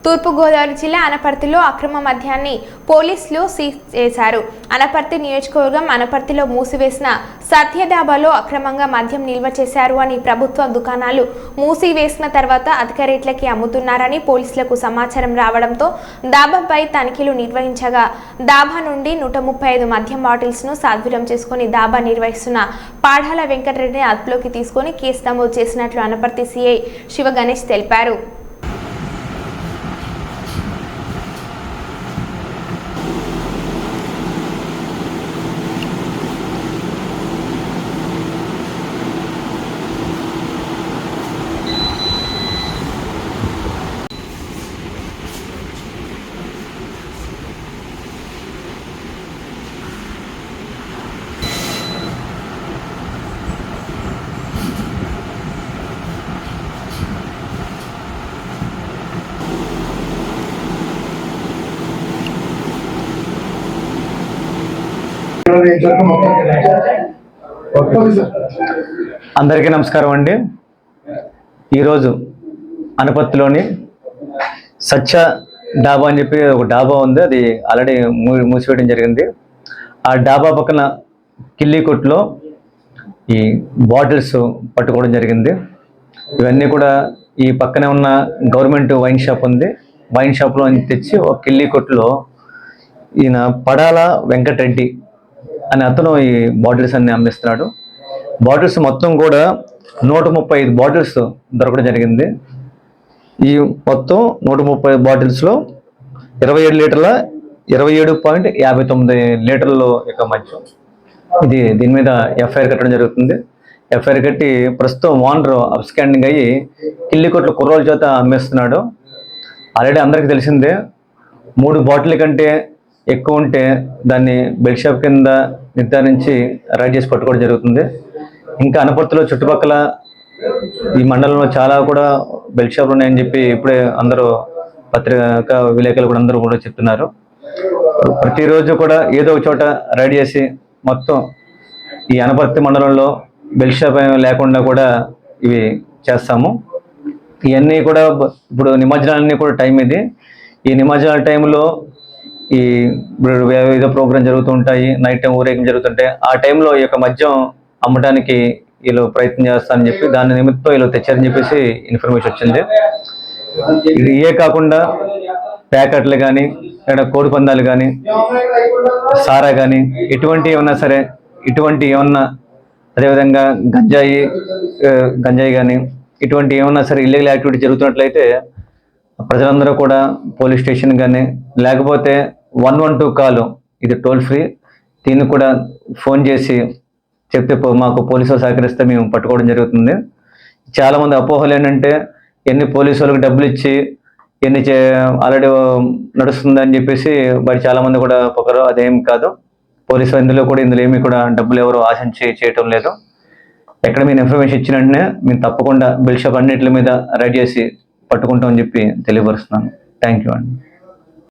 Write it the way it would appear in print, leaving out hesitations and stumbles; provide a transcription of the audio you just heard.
తూర్పుగోదావరి జిల్లా అనపర్తిలో అక్రమ మద్యాన్ని పోలీసులు సీజ్ చేశారు. అనపర్తి నియోజకవర్గం అనపర్తిలో మూసివేసిన సత్య డాబాలో అక్రమంగా మద్యం నిల్వ చేశారు అని, ప్రభుత్వ దుకాణాలు మూసివేసిన తర్వాత అధిక రేట్లకి అమ్ముతున్నారని పోలీసులకు సమాచారం రావడంతో డాబాపై తనిఖీలు నిర్వహించగా డాబా నుండి 135 మద్యం బాటిల్స్ ను స్వాధీనం చేసుకుని డాబా నిర్వహిస్తున్న పాడాల వెంకటరెడ్డిని అదుపులోకి తీసుకుని కేసు నమోదు చేసినట్లు అనపర్తి సిఐ శివ గణేష్ తెలిపారు. అందరికీ నమస్కారం అండి. ఈరోజు అనపర్తిలోని సత్య డాబా అని చెప్పి ఒక డాబా ఉంది, అది ఆల్రెడీ మూసివేయడం జరిగింది. ఆ డాబా పక్కన కిల్లీ కొట్టులో ఈ బాటిల్స్ పట్టుకోవడం జరిగింది. ఇవన్నీ కూడా ఈ పక్కనే ఉన్న గవర్నమెంట్ వైన్ షాప్ ఉంది, వైన్ షాప్లో తెచ్చి ఒక కిల్లీ కొట్టులో ఈయన పడాల వెంకటరెడ్డి అని అతను ఈ బాటిల్స్ అన్ని అమ్మిస్తున్నాడు. బాటిల్స్ మొత్తం కూడా 135 బాటిల్స్ దొరకడం జరిగింది. ఈ మొత్తం 130 బాటిల్స్లో 27 లీటర్ల 27.59 లీటర్ల యొక్క మద్యం. దీని మీద ఎఫ్ఐఆర్ కట్టడం జరుగుతుంది. ఎఫ్ఐఆర్ కట్టి ప్రస్తుతం ఓనర్ అప్స్కాండింగ్ అయ్యి కిల్లి కొట్ల కుర్రోల చేత అమ్మేస్తున్నాడు. ఆల్రెడీ అందరికీ తెలిసిందే, 3 బాటిల్ కంటే ఎక్కువ ఉంటే దాన్ని బెల్ట్ షాప్ కింద నిర్ధారించి రైడ్ చేసి పట్టుకోవడం జరుగుతుంది. ఇంకా అనపర్తిలో చుట్టుపక్కల ఈ మండలంలో చాలా కూడా బెల్ట్ షాపులు ఉన్నాయని చెప్పి ఇప్పుడే అందరూ పత్రికా విలేకరులు కూడా అందరూ కూడా చెప్తున్నారు. ప్రతిరోజు కూడా ఏదో ఒక చోట రైడ్ చేసి మొత్తం ఈ అనపర్తి మండలంలో బెల్ట్ షాప్ లేకుండా కూడా ఇవి చేస్తాము. ఇవన్నీ కూడా ఇప్పుడు నిమజ్జనాలన్నీ కూడా టైం ఇది. ఈ నిమజ్జనాల టైంలో ఈ ఏదో ప్రోగ్రామ్ జరుగుతూ ఉంటాయి, నైట్ టైం ఊరేగింపు జరుగుతుంటాయి. ఆ టైంలో ఈ యొక్క మద్యం అమ్మడానికి వీళ్ళు ప్రయత్నం చేస్తారని చెప్పి దాని నిమిత్తం వీళ్ళు తెచ్చారని చెప్పేసి ఇన్ఫర్మేషన్ వచ్చింది. ఇవే కాకుండా ప్యాకెట్లు కానీ, లేదా కోడి పందాలు కానీ, సారా కానీ, ఇటువంటి ఏమన్నా సరే, ఇటువంటి ఏమన్నా అదేవిధంగా గంజాయి కానీ, ఇటువంటి ఏమన్నా సరే ఇల్లీగల్ యాక్టివిటీ జరుగుతున్నట్లయితే ప్రజలందరూ కూడా పోలీస్ స్టేషన్ కానీ లేకపోతే 112 కాల్, ఇది టోల్ ఫ్రీ, దీన్ని కూడా ఫోన్ చేసి చెప్తే మాకు పోలీసులు సహకరిస్తే మేము పట్టుకోవడం జరుగుతుంది. చాలామంది అపోహలు ఏంటంటే ఎన్ని పోలీసు వాళ్ళకి డబ్బులు ఇచ్చి ఎన్ని ఆల్రెడీ నడుస్తుంది అని చెప్పేసి వాడు చాలామంది కూడా పొగరు. అదేం కాదు. పోలీసు ఇందులో ఏమీ కూడా డబ్బులు ఎవరు ఆశించి చేయటం లేదు. ఎక్కడ మీరు ఇన్ఫర్మేషన్ ఇచ్చిన వెంటనే మేము తప్పకుండా బెల్ట్ షాప్ అన్నిటి మీద రైడ్ చేసి పట్టుకుంటామని చెప్పి తెలియపరుస్తున్నాను. థ్యాంక్ యూ అండి.